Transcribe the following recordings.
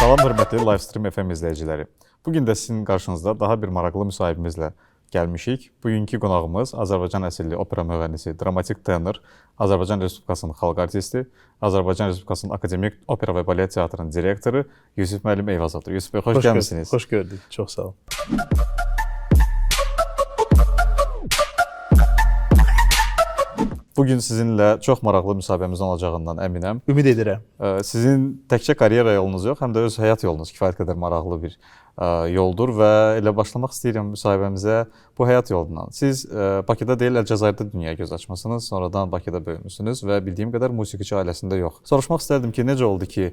Salam hörmətli Livestream FM izləyiciləri. Bugün də sizin qarşınızda daha bir maraqlı müsahibimizlə gəlmişik. Bugünkü qonağımız Azərbaycan əsilli opera müğənnisi, dramatik tenor, Azərbaycan Respublikasının xalq artisti, Azərbaycan Respublikasının Akademik Opera və Balet Teatrının direktoru Yusif müəllim Eyvazovdur. Yusif bəy, xoş gəlmisiniz. Xoş gördük, çox sağ olun. Bugün sizinlə çox maraqlı müsahibəmiz olacağından əminəm. Ümid edirəm. Sizin təkcə karyera yolunuz yox, həm də öz həyat yolunuz kifayət qədər maraqlı bir yoldur və elə başlamaq istəyirəm müsahibəmizə bu həyat yolundan. Siz Bakıda deyil, Əlcəzairdə dünyaya göz açmısınız, sonradan Bakıda böyümüsünüz və bildiyim qədər musiqiçi ailəsində yox. Soruşmaq istərdim ki, necə oldu ki,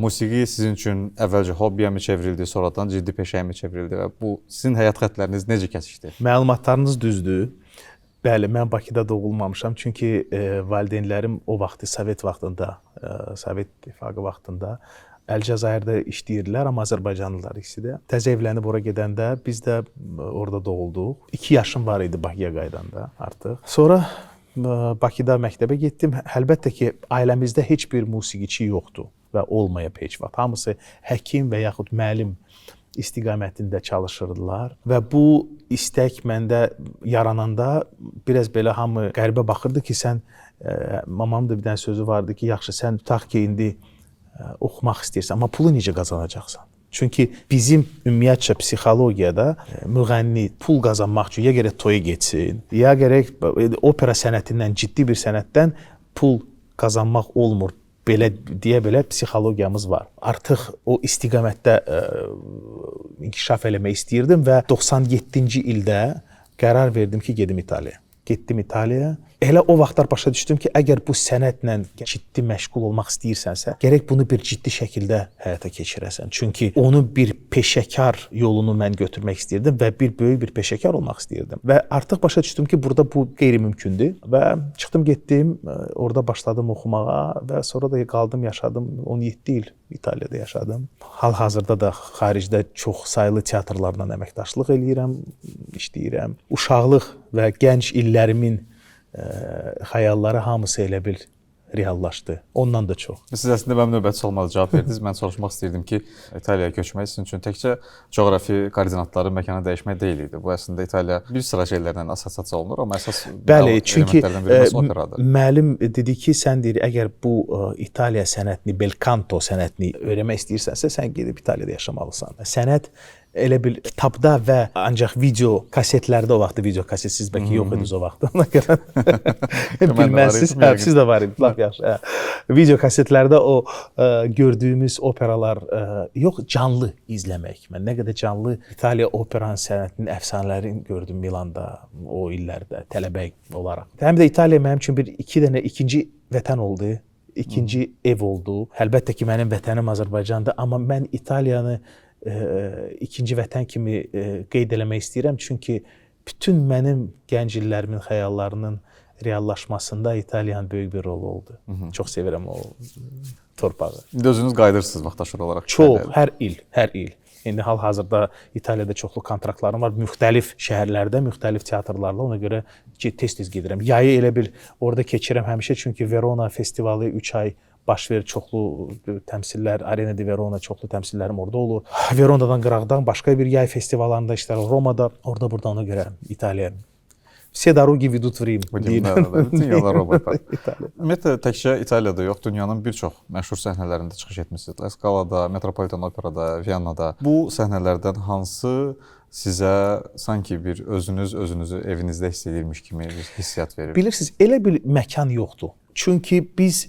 musiqi sizin üçün əvvəlcə hobbiyəmi çevrildi, sonradan ciddi peşəyəmi çevrildi və bu sizin həyat xəttləriniz necə kəsişdi? Məlumatlarınız düzdür. Bəli, mən Bakıda doğulmamışam, çünki valideynlərim o vaxtı Sovet vaxtında, Sovet İttifaqı vaxtında Əlcəzairdə işləyirlər, amma Azərbaycanlılar ikisi də. Təzə evlənib ora gedəndə biz də orada doğulduq. 2 yaşım var idi Bakıya qayıdanda artıq. Sonra Bakıda məktəbə getdim. Əlbəttə ki, ailəmizdə heç bir musiqiçi yoxdur və olmayıb heç vaxt. Hamısı həkim və yaxud müəllim istiqamətində çalışırdılar və bu istək məndə yarananda biraz belə hamı qəribə baxırdı ki, sən mamamın da bir dənə sözü vardı ki, yaxşı sən tutaq ki, indi oxumaq istəyirsən, amma pulu necə qazanacaqsan? Çünki bizim ümumiyyətcə psixologiyada müğənni pul qazanmaq üçün ya gərək toya getsin, ya gərək opera sənətindən, ciddi bir sənətdən pul qazanmaq olmur. Belə deyə belə psixologiyamız var. Artıq o istiqamətdə inkişaf eləmək istəyirdim və 97-ci ildə qərar verdim ki, gedim İtaliyaya. Getdim İtaliyaya. Elə o vaxtlar başa düşdüm ki, əgər bu sənətlə ciddi məşğul olmaq istəyirsənsə, gərək bunu bir ciddi şəkildə həyata keçirəsən. Çünki onu bir peşəkar yolunu mən götürmək istəyirdim və böyük bir peşəkar olmaq istəyirdim. Və artıq başa düşdüm ki, burada bu qeyri-mümkündür və çıxdım, getdim, orada başladım oxumağa və sonra da qaldım, yaşadım, 17 il İtaliyada yaşadım. Hal-hazırda da xaricdə çox saylı teatrlarla əməkdaşlıq eləyirəm, işləyirəm. Uşaqlıq və gənc illərimin xəyalları hamısı elə bil reallaşdı. Ondan da çox. Siz əslində mənim növbəti sualıma cavab verdiniz. Mən soruşmaq istəyirdim ki, İtaliyaya köçmək sizin üçün təkcə coğrafi koordinatları, məkanı dəyişmək deyil idi. Bu əslində İtaliya bir sıra şeylərlə assosiasiya olunur, amma əsas elementlərdən biri operadır. Müəllim dedi ki, sən deyir, əgər bu İtaliya sənətini, bel canto sənətini öyrənmək istəyirsənsə, sən gedib İtaliyada yaşamalısan. Sənət elə bil kitabda və ancaq video kasetlərdə o vaxtı video kasetsiz bəlkə yox idiniz o vaxtda. Ona görə bilməzsiniz. Siz də var idi. Lap yaxşı. Video kasetlərdə o gördüyümüz operalar yox, canlı izləmək. Mən nə qədər canlı İtaliya opera sənətinin əfsanələrini gördüm Milanda o illərdə tələbə olaraq. Həm də İtaliya mənim üçün bir ikinci vətən oldu. İkinci ev oldu. Əlbəttə ki, mənim vətənim Azərbaycandır, amma mən İtaliyanı ikinci vətən kimi qeyd eləmək istəyirəm. Çünki bütün mənim gənc illərimin xəyallarının reallaşmasında İtaliyanın böyük bir rolu oldu. Çox sevirəm o torpağı. İndi özünüz qayıdırsınız vaxtaşır olaraq. Çox, hər il. İndi hal-hazırda İtaliyada çoxlu kontraktlarım var. Müxtəlif şəhərlərdə, müxtəlif teatrlarla, ona görə ki, tez-tez gedirəm. Yayı elə bil orada keçirəm həmişə, çünki Verona festivalı 3 ay baş verir, çoxlu təmsillər, Arena di Verona çoxlu təmsillərim orada olur. Veronadan qıraqdan başqa bir yay festivallarında işlər, Romada, orada ona görə İtaliya. Все dороги ведут в Рим. Bütün yollar Romada. Ümumiyyətlə, təkcə İtaliyada yox, dünyanın bir çox məşhur səhnələrində çıxış etmişsiniz. La Scala'da, Metropolitan Operada, Viyanada. Bu səhnələrdən hansı sizə sanki bir özünüzü evinizdə hiss edirmiş kimi bir hissiyat verir? Bilirsiniz, elə bir məkan yoxdur. Çünki biz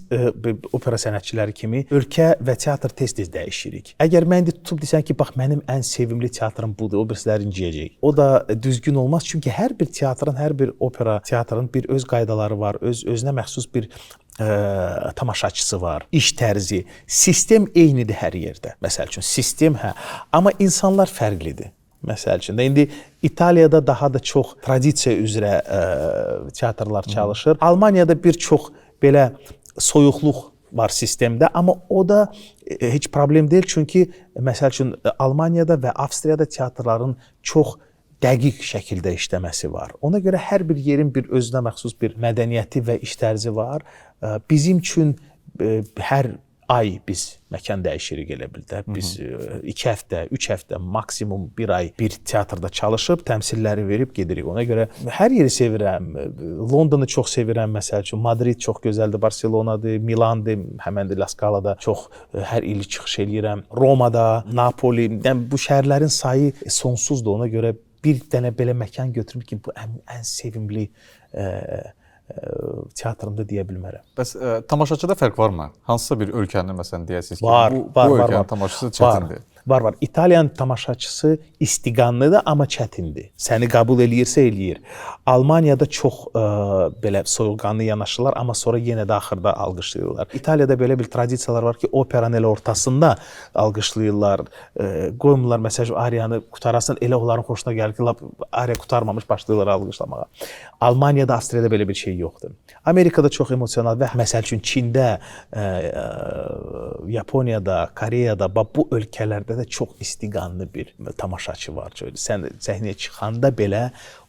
opera sənətçiləri kimi ölkə və teatr tez-tez dəyişirik. Əgər mən tutub desən ki, bax mənim ən sevimli teatrım budur, o birisləri inciyəcək. O da düzgün olmaz, çünki hər bir teatrın, hər bir opera teatrın bir öz qaydaları var, özünə məxsus bir tamaşaçısı var, iş tərzi, sistem eynidir hər yerdə. Məsəl üçün, sistem amma insanlar fərqlidir. Məsəl üçün, indi İtaliyada daha da çox tradisiya üzrə teatrlar çalışır. Almaniyada bir çox belə soyuqluq var sistemdə, amma o da heç problem deyil, çünki məsəl üçün Almaniyada və Avstriyada teatrların çox dəqiq şəkildə işləməsi var. Ona görə hər bir yerin bir özünə məxsus bir mədəniyyəti və iş tərzi var. Bizim üçün hər ay biz məkan dəyişirik elə bil də. Biz 2 həftə, 3 həftə, maksimum 1 ay bir teatrda çalışıb təmsilləri verib gedirik. Ona görə hər yeri sevirəm. Londonu çox sevirəm məsəl üçün. Madrid çox gözəldir, Barselonadır, Milandır, həmən də La Scala'da çox hər il çıxış eləyirəm. Romada, Napoli, yəni bu şəhərlərin sayı sonsuzdur. Ona görə bir dənə belə məkan götürüm ki, bu ən sevimli teatrımda deyə bilmərəm. Bəs tamaşaçıda fərq varmı? Hansısa bir ölkənin məsələn deyəsiniz ki, var, bu ölkənin tamaşaçısı çətindir. Var. İtalyan tamaşaçısı istiqanlıdır, amma çətindir. Səni qəbul eləyirsə eləyir. Almaniyada çox belə soyuqqanlı yanaşırlar, amma sonra yenə də axırda alqışlayırlar. İtaliyada belə bir tradisiyalar var ki, operanın elə ortasında alqışlayırlar. Qoymurlar məsələn ariyanı qutarasın, elə onların xoşuna gəlir ki, ariya qutarmamış başlayırlar alqışlamağa. Almaniyada, Avstriyada belə bir şey yoxdur. Amerikada çox emosional və məsəl üçün Çində, Yaponiyada, Koreyada, bu ölkələrdə də çox istiqanlı bir tamaşaçı var. Sən səhnəyə çıxanda belə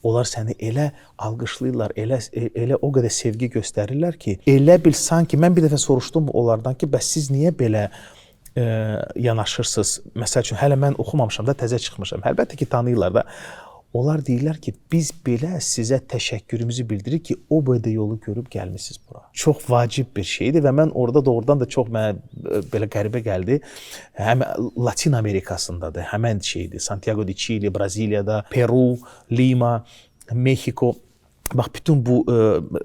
onlar səni elə alqışlayırlar, elə o qədər sevgi göstərirlər ki, elə bil sanki mən bir dəfə soruşdum onlardan ki, bəs siz niyə belə yanaşırsınız? Məsəl üçün hələ mən oxumamışam da, təzə çıxmışam. Əlbəttə ki, tanıyırlar da. Onlar deyirlər ki, biz belə sizə təşəkkürümüzü bildiririk ki, o boyda yolu görüb gəlmisiniz bura. Çox vacib bir şeydir və mən orada doğrudan da çox mənə belə qəribə gəldi. Həm Latin Amerikasındadır, həmən şeydir. Santiago de Chile, Braziliyada, Peru, Lima, Mexico. Bax, bütün bu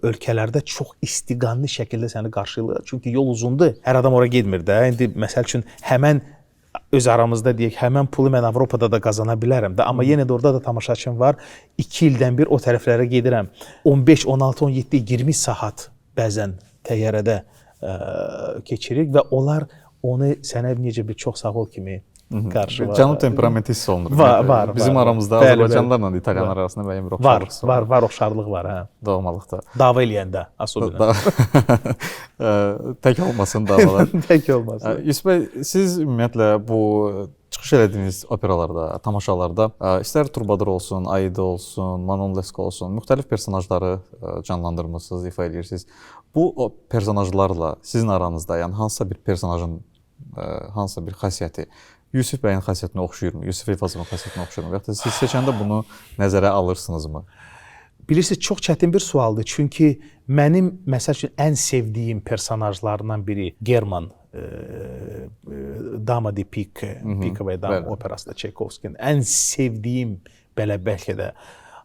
ölkələrdə çox istiqanlı şəkildə səni qarşılayırlar. Çünki yol uzundur. Hər adam ora getmir də. İndi məsəl üçün həmən öz aramızda deyək, həmən pulu mən Avropada da qazana bilərəm də, amma yenə də orada da tamaşaçım var. 2 ildən bir o tərəflərə gedirəm. 15, 16, 17, 20 saat bəzən təyyarədə keçirik və onlar onu sənə necə bir çox sağ ol kimi qarşılayırlar. Canlı temperamenti hiss olunur. Var. Bizim aramızda Azərbaycanlılarla İtalyanlar arasında müəyyən bir oxşarlıq var. Var, oxşarlıq var, hə. Doğmalıqda. Dava eləyəndə, asılən. Tək olmasın davalar. Tək olmasın. Yusuf bəy, siz ümumiyyətlə bu çıxış elədiyiniz operalarda, tamaşalarda, istər Turbadur olsun, Aida olsun, Manon Lescaut olsun, müxtəlif personajları canlandırmısınız, ifa edirsiniz. Bu personajlarla sizin aranızda, yəni hansısa bir personajın hansısa bir xasiyyəti Yusuf bəyin xasiyyətinə oxşuyurmu? Yusuf Eyvazovun xasiyyətinə oxşuyurmu? Yaxud da siz seçəndə bunu nəzərə alırsınızmı? Bilirsiniz, çox çətin bir sualdır. Çünki mənim, məsəl üçün, ən sevdiyim personajlarından biri German, Dama de Pika və Dama operasında Çaykovskinin ən sevdiyim belə bəlkə də.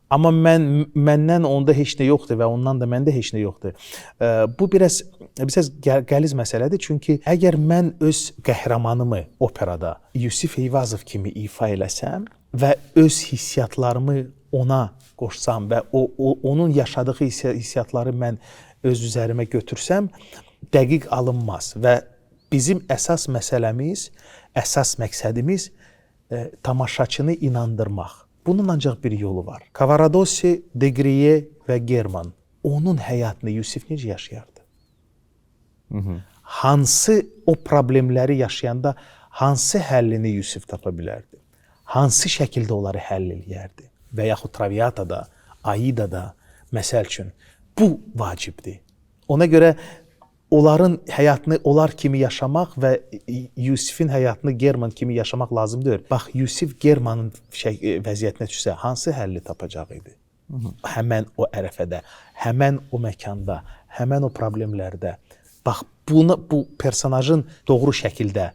Amma məndən onda heç nə yoxdur və ondan da məndə heç nə yoxdur. Bu biraz qəliz məsələdir. Çünki əgər mən öz qəhrəmanımı operada Yusif Eyvazov kimi ifa eləsəm və öz hissiyatlarımı ona qoşsam və onun yaşadığı hissiyatları mən öz üzərimə götürsəm, dəqiq alınmaz və bizim əsas məsələmiz, əsas məqsədimiz tamaşaçını inandırmaq. Bunun ancaq bir yolu var. Cavaradossi, Degrye və German onun həyatını Yusif necə yaşayardı? Hansı o problemləri yaşayanda hansı həllini Yusif tapa bilərdi? Hansı şəkildə onları həll eləyərdi? Və yaxud Traviatada, Aidada, məsəl üçün, bu vacibdir. Ona görə onların həyatını onlar kimi yaşamaq və Yusifin həyatını German kimi yaşamaq lazımdır. Bax, Yusif Germanın vəziyyətinə düşsə, hansı həlli tapacaq idi? Həmən o ərəfədə, həmən o məkanda, həmən o problemlərdə. Bax, bu personajın doğru şəkildə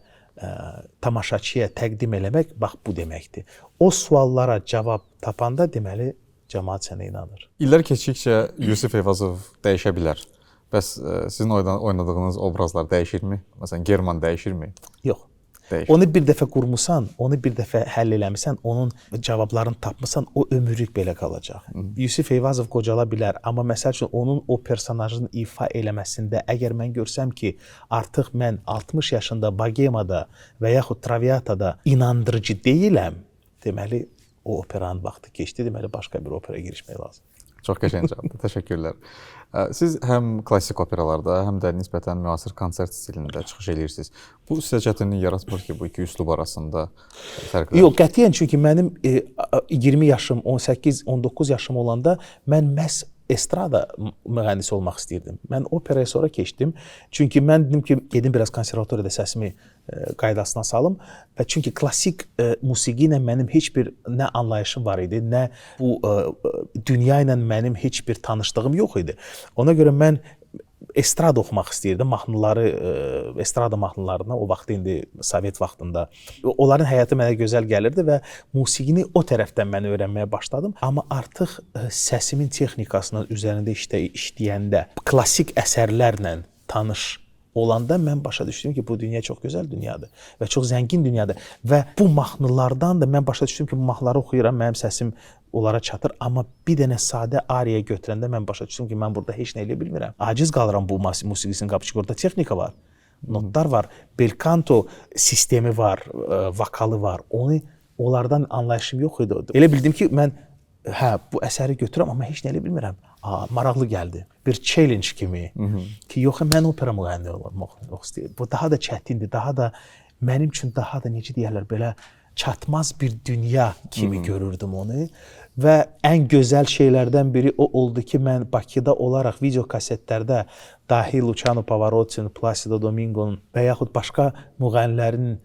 tamaşaçıya təqdim eləmək, bax, bu deməkdir. O suallara cavab tapanda, deməli, cəmaət sənə inanır. İllər keçdikcə Yusif Eyvazov dəyişə bilər. Bəs sizin oynadığınız obrazlar dəyişirmi? Məsələn, German dəyişirmi? Yox. Dəyişir. Onu bir dəfə qurmusan, onu bir dəfə həll eləmisən, onun cavablarını tapmısan, o ömürlük belə qalacaq. Yusif Eyvazov qocala bilər, amma məsəl üçün onun o personajın ifa eləməsində əgər mən görsəm ki, artıq mən 60 yaşında Bogemada və yaxud Traviatada inandırıcı deyiləm, deməli o operanın vaxtı keçdi, deməli başqa bir operaya girişmək lazım. Çox qəşəng cavabdır. Təşəkkürlər. Siz həm klassik operalarda, həm də nisbətən müasir konsert stilində çıxış edirsiniz. Bu sizə çətinlik yaratmır ki, bu iki üslub arasında fərqlər? Yox, qətiyyən, çünki mənim 20 yaşım, 18-19 yaşım olanda mən məhz estrada mühəndisi olmaq istəyirdim. Mən operaya sonra keçdim. Çünki mən dedim ki, gedim biraz konservatoriyada səsimi qaydasına salım və çünki klassik musiqi ilə mənim heç bir nə anlayışım var idi, nə bu dünya ilə mənim heç bir tanışlığım yox idi. Ona görə mən estrada oxumaq istəyirdim. Mahnıları, estrada mahnılarına o vaxt indi Sovet vaxtında onların həyatı mənə gözəl gəlirdi və musiqini o tərəfdən mən öyrənməyə başladım. Amma artıq səsimin texnikasının üzərində işləyəndə, klassik əsərlərlə tanış olanda mən başa düşdüm ki, bu dünya çox gözəl dünyadır və çox zəngin dünyadır və bu mahnılardan da mən başa düşdüm ki, bu mahnıları oxuyuram, mənim səsim onlara çatır, amma bir dənə sadə ariya götürəndə mən başa düşdüm ki, mən burada heç nə eləyə bilmirəm. Aciz qalıram bu musiqisinin qapıçı. Orada texnika var, notlar var, bel canto sistemi var, vokalı var. Onlardan anlayışım yox idi. Elə bildim ki, mən bu əsəri götürürəm, amma heç nə eləyə bilmirəm. Maraqlı gəldi. Bir challenge kimi ki, yox, mən opera müğənnisi olmaq istəyirəm. Bu daha da çətindir, daha da mənim üçün daha da necə deyirlər, belə çatmaz bir dünya kimi görürdüm onu. Və ən gözəl şeylərdən biri o oldu ki, mən Bakıda olaraq video kasetlərdə dahi Luciano Pavarotti'nin, Placido Domingo'nun və yaxud başqa müğənnilərin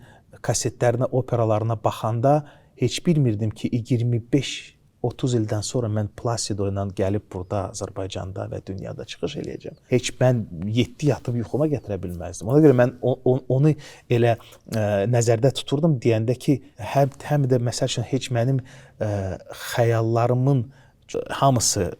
kasetlərinə, operalarına baxanda heç bilmirdim ki, 25-30 ildən sonra mən Placido ilə gəlib burada Azərbaycanda və dünyada çıxış eləyəcəm. Heç mən 7 yatıb yuxuma gətirə bilməzdim. Ona görə mən onu elə nəzərdə tuturdum deyəndə ki, həm də məsəl üçün heç mənim xəyallarımın hamısı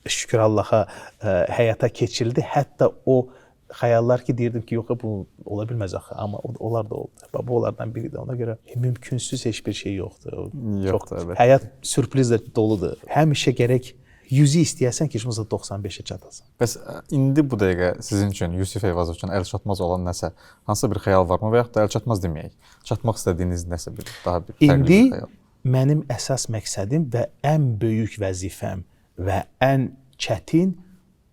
şükür Allaha həyata keçirildi. Hətta o xəyallar ki, deyirdim ki, yox, bu ola bilməz axı, amma onlar da oldu. Bu onlardan biridir. Ona görə mümkünsüz heç bir şey yoxdur. Yoxdur, evet. Həyat sürprizlə doludur. Həmişə gərək 100-ü istəyəsən ki, 95-ə çatasan. Bəs indi bu dəqiqə sizin üçün, Yusif Eyvazov üçün əlçatmaz olan nəsə, hansısa bir xəyal varmı və yaxud da əlçatmaz deməyək? Çatmaq istədiyiniz nəsə bir, daha bir fərqli bir xəyal? İndi mənim əsas məqsədim və ən böyük vəzifəm və ən çətin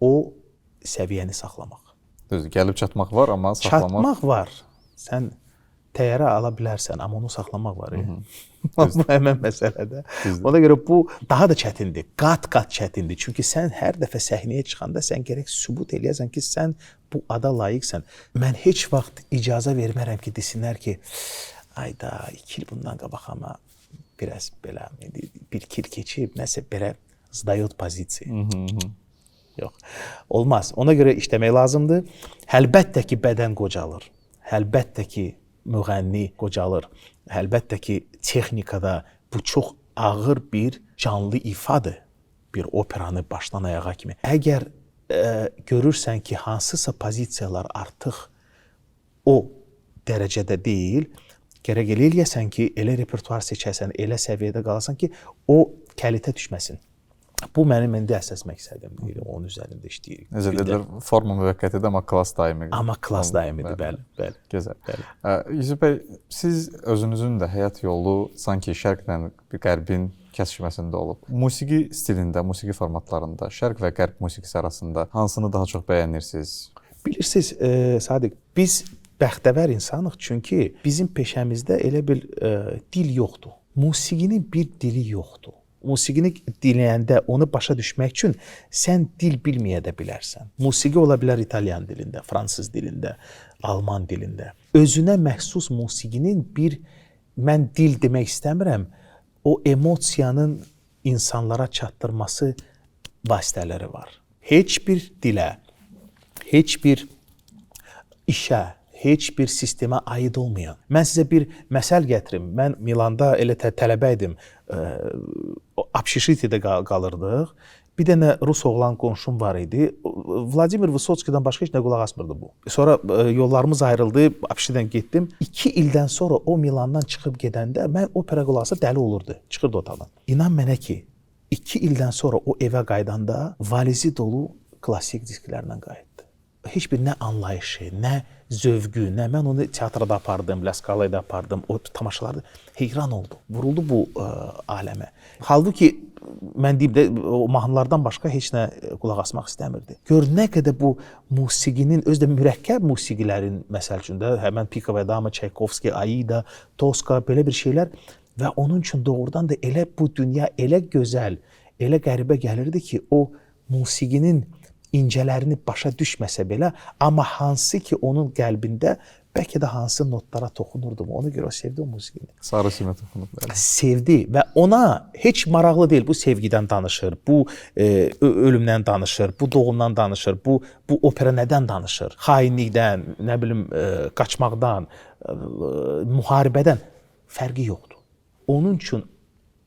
o səviyyəni saxlamaq. Düzdür, gəlib çatmaq var, amma saxlamaq... Çatmaq var. Sən təyyarə ala bilərsən, amma onu saxlamaq var. Bu həmən məsələdə. Ona görə bu daha da çətindir. Qat-qat çətindir. Çünki sən hər dəfə səhnəyə çıxanda sən gərək sübut eləyəsən ki, sən bu ada layiqsən. Mən heç vaxt icazə vermərəm ki, desinlər ki, ayda 2 il bundan qabaq amma biraz belə bir kil keçib, nəsə belə zdayot pozisiya. Yox, olmaz. Ona görə işləmək lazımdır. Əlbəttə ki, bədən qocalır. Əlbəttə ki, müğənni qocalır. Əlbəttə ki, texnikada bu çox ağır bir canlı ifadır. Bir operanı başdan ayağa kimi. Əgər görürsən ki, hansısa pozisiyalar artıq o dərəcədə deyil, gərək elə eləyəsən ki, elə repertuar seçəsən, elə səviyyədə qalasan ki, o kəlitə düşməsin. Bu mənim indi əsas məqsədimdir. Onun üzərində işləyirik. Necə deyirlər, forma müvəqqətidir, amma klass daimidir. Amma klass daimidir, bəli. Gözəl. Yusuf bəy, siz özünüzün də həyat yolu sanki şərqlə qərbin kəsişməsində olub. Musiqi stilində, musiqi formatlarında, şərq və qərb musiqisi arasında hansını daha çox bəyənirsiniz? Bilirsiniz, Sadiq, biz bəxtəvər insanıq, çünki bizim peşəmizdə elə bir dil yoxdur. Musiqinin bir dili yoxdur. Musiqini dinləyəndə onu başa düşmək üçün sən dil bilməyə də bilərsən. Musiqi ola bilər İtalyan dilində, fransız dilində, alman dilində. Özünə məxsus musiqinin bir, mən dil demək istəmirəm, o emosiyanın insanlara çatdırması vasitələri var. Heç bir dilə, heç bir işə, heç bir sistemə aid olmayan. Mən sizə bir məsəl gətirim. Mən Milanda elə tələbə idim. Общежитиеdə qalırdıq. Bir dənə rus oğlan qonşum var idi. Vladimir Vysotskidən başqa heç nə qulaq asmırdı bu. Sonra yollarımız ayrıldı, общежитиеdən getdim. 2 ildən sonra o Milandan çıxıb gedəndə mən opera qulaq asıb dəli olurdu. Çıxırdı otaqdan. İnan mənə ki, 2 ildən sonra o evə qaydanda valizi dolu klassik disklərlə qayıtdı. Heç bir nə anlayışı, nə zövqü, nə mən onu teatrda apardım, La Scala'da apardım, o tamaşalarda heyran oldu, vuruldu bu aləmə. Halbuki mən deyim də o mahnılardan başqa heç nə qulaq asmaq istəmirdi. Gör nə qədər bu musiqinin, özdə mürəkkəb musiqilərin, məsəl üçün də həmən Pikova Dama, Çaykovski, Aida, Toska, belə bir şeylər və onun üçün doğrudan da elə bu dünya elə gözəl, elə qəribə gəlirdi ki, o musiqinin incələrini başa düşməsə belə, amma hansı ki onun qəlbində bəlkə də hansı notlara toxunurdum. Ona görə o sevdi o musiqini. Sarı simə toxunub. Bəli. Sevdi və ona heç maraqlı deyil. Bu sevgidən danışır, bu ölümdən danışır, bu doğumdan danışır, bu opera nədən danışır? Xainlikdən, nə bilim, qaçmaqdan, müharibədən fərqi yoxdur. Onun üçün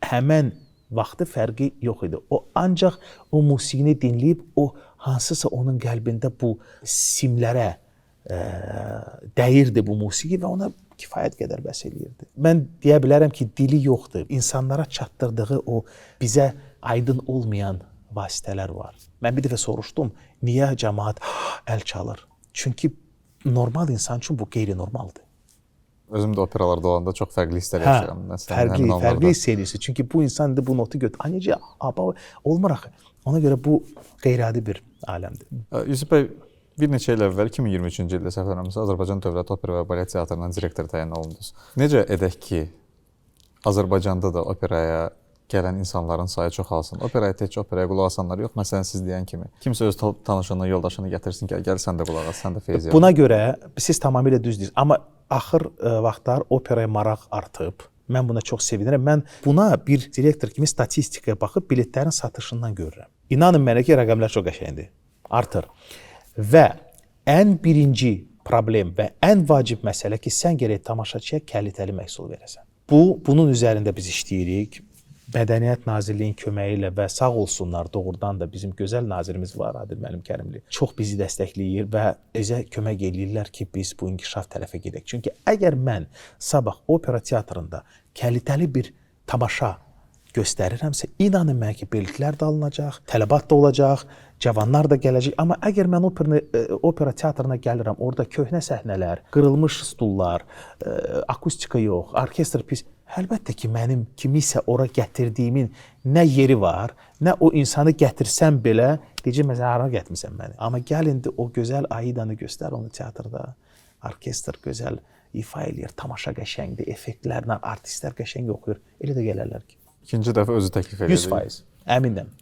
həmən vaxtı fərqi yox idi. O ancaq o musiqini dinləyib o hansısa onun qəlbində bu simlərə dəyirdi bu musiqi və ona kifayət qədər bəs eləyirdi. Mən deyə bilərəm ki, dili yoxdur. İnsanlara çatdırdığı o bizə aydın olmayan vasitələr var. Mən bir dəfə soruşdum, niyə cəmaət əl çalır? Çünki normal insan üçün bu qeyri-normaldır. Özüm də operalarda olanda çox fərqli hisslər yaşayıram. Fərqli hiss edirsən. Çünki bu insan indi bu notu götür. Necə? Olmur axı. Ona görə bu qeyri-adi bir aləmdir. Yusuf bəy, bir neçə il əvvəl 2023-cü ildə səhv eləmirəmsə Azərbaycan Dövlət Opera və Balet Teatrının direktoru təyin olundunuz. Necə edək ki, Azərbaycanda da operaya gələn insanların sayı çoxalsın? Operaya təkcə operaya qulaq asanlar yox, məsələn siz deyən kimi. Kimsə öz tanışını, yoldaşını gətirsin ki, gəl sən də qulaq as, sən də feyz yap. Buna görə siz tamamilə düzdünüz. Amma axır vaxtlar operaya maraq artıb. Mən buna çox sevinirəm. Mən buna bir direktor kimi statistikaya baxıb biletlərin satışından görürəm. İnanın mənə ki, rəqəmlər çox qəşəngdir. Artır. Və ən birinci problem və ən vacib məsələ ki, sən gərək tamaşaçıya kalitəli məhsul verəsən. Bunun üzərində biz işləyirik. Mədəniyyət Nazirliyinin köməyi ilə və sağ olsunlar doğrudan da bizim gözəl nazirimiz var, Adil Müəllim Kərimli. Çox bizi dəstəkləyir və bizə kömək eləyirlər ki, biz bu inkişaf tərəfə gedək. Çünki əgər mən sabah opera teatrında kalitəli bir tamaşa göstərirəmsə, inanın mənə ki, biletlər də alınacaq, tələbat da olacaq, cavanlar da gələcək. Amma əgər mən opera teatrına gəlirəm, orada köhnə səhnələr, qırılmış stullar, akustika yox, orkestr pis, əlbəttə ki, mənim kimisə ora gətirdiyimin nə yeri var, nə o insanı gətirsəm belə, deyəcək, məsələn, hara gətirmirsən məni. Amma gəl indi o gözəl Aidanı göstər onu teatrda, orkestr gözəl ifa eləyir, tamaşa qəşəngdir, effektlərlə artistlər qəşəng oxuyur, elə də gələrlər ki. İkinci dəfə özü təklif edir. 100%.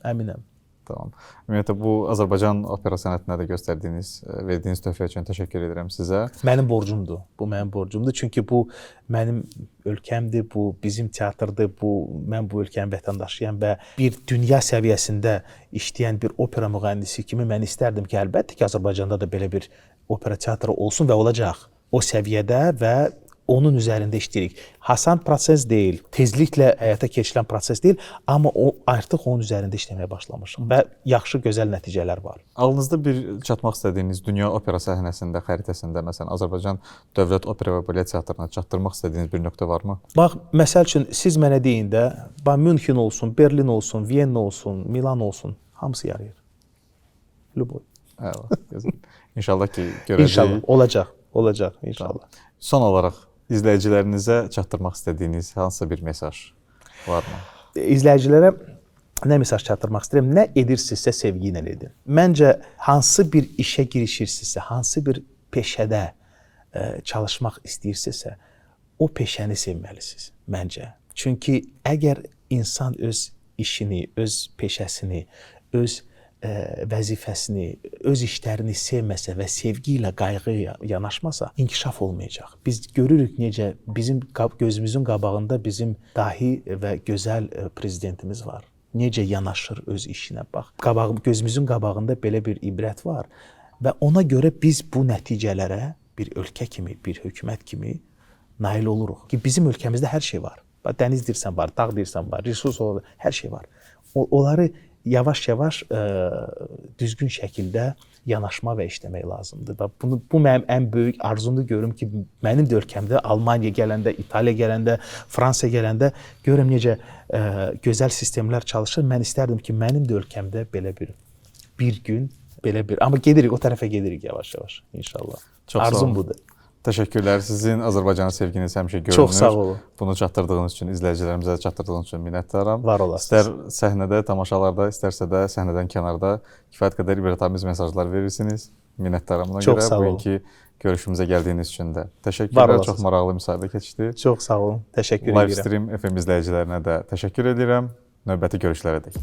Əminəm. Tamam. Ümumiyyətlə bu Azərbaycan opera sənətinə də göstərdiyiniz, verdiyiniz töhfə üçün təşəkkür edirəm sizə. Mənim borcumdur. Bu mənim borcumdur. Çünki bu mənim ölkəmdir, bu bizim teatrdır, mən bu ölkənin vətəndaşıyam və bir dünya səviyyəsində işləyən bir opera müğənnisi kimi mən istərdim ki, əlbəttə ki, Azərbaycanda da belə bir opera teatrı olsun və olacaq. O səviyyədə və onun üzərində işləyirik. Hasan proses deyil, tezliklə həyata keçirilən proses deyil, amma o artıq onun üzərində işləməyə başlamışıq və yaxşı, gözəl nəticələr var. Ağlınızda bir çatmaq istədiyiniz dünya opera səhnəsində, xəritəsində, məsələn, Azərbaycan Dövlət Opera və Balet Teatrına çatdırmaq istədiyiniz bir nöqtə varmı? Bax, məsəl üçün, siz mənə deyin də, Münxen olsun, Berlin olsun, Viyana olsun, Milan olsun, hamısı yarayır. Lüboy. Gözəl. İnşallah ki, görəcəyik. İnşallah, olacaq, inşallah. Son olaraq, İzləyicilərinizə çatdırmaq istədiyiniz hansısa bir mesaj varmı? İzləyicilərə nə mesaj çatdırmaq istəyirəm? Nə edirsinizsə sevgi ilə edin. Məncə, hansı bir işə girişirsinizsə, hansı bir peşədə çalışmaq istəyirsinizsə, o peşəni sevməlisiniz, məncə. Çünki əgər insan öz işini, öz peşəsini, öz vəzifəsini, öz işlərini sevməsə və sevgi ilə, qayğı yanaşmasa, inkişaf olmayacaq. Biz görürük necə bizim gözümüzün qabağında bizim dahi və gözəl prezidentimiz var. Necə yanaşır öz işinə, bax. Gözümüzün qabağında belə bir ibrət var və ona görə biz bu nəticələrə bir ölkə kimi, bir hökumət kimi nail oluruq. Ki bizim ölkəmizdə hər şey var. Dəniz deyirsən var, dağ deyirsən var, resurs olur, hər şey var. Onları yavaş-yavaş düzgün şəkildə yanaşma və işləmək lazımdır. Və bu mənim ən böyük arzumdur. Görürüm ki, mənim də ölkəmdə Almaniya gələndə, İtaliya gələndə, Fransa gələndə görürüm necə gözəl sistemlər çalışır. Mən istərdim ki, mənim də ölkəmdə belə bir gün belə bir, amma gedirik, o tərəfə gedirik yavaş-yavaş inşallah. Arzum budur. Təşəkkürlər. Sizin Azərbaycana sevginiz həmişə görünür. Çox sağ olun. Bunu çatdırdığınız üçün, izləyicilərimizə çatdırdığınız üçün minnətdaram. Var olasınız. İstər səhnədə, tamaşalarda, istərsə də səhnədən kənarda kifayət qədər ibrətamiz mesajlar verirsiniz. Minnətdaram buna görə. Bugünkü görüşümüzə gəldiyiniz üçün də. Təşəkkürlər. Çox maraqlı müsahibə keçdi. Çox sağ olun. Təşəkkür edirəm. Livestream FM izləyicilərinə də təşəkkür edirəm. Növbəti görüşlərə dək.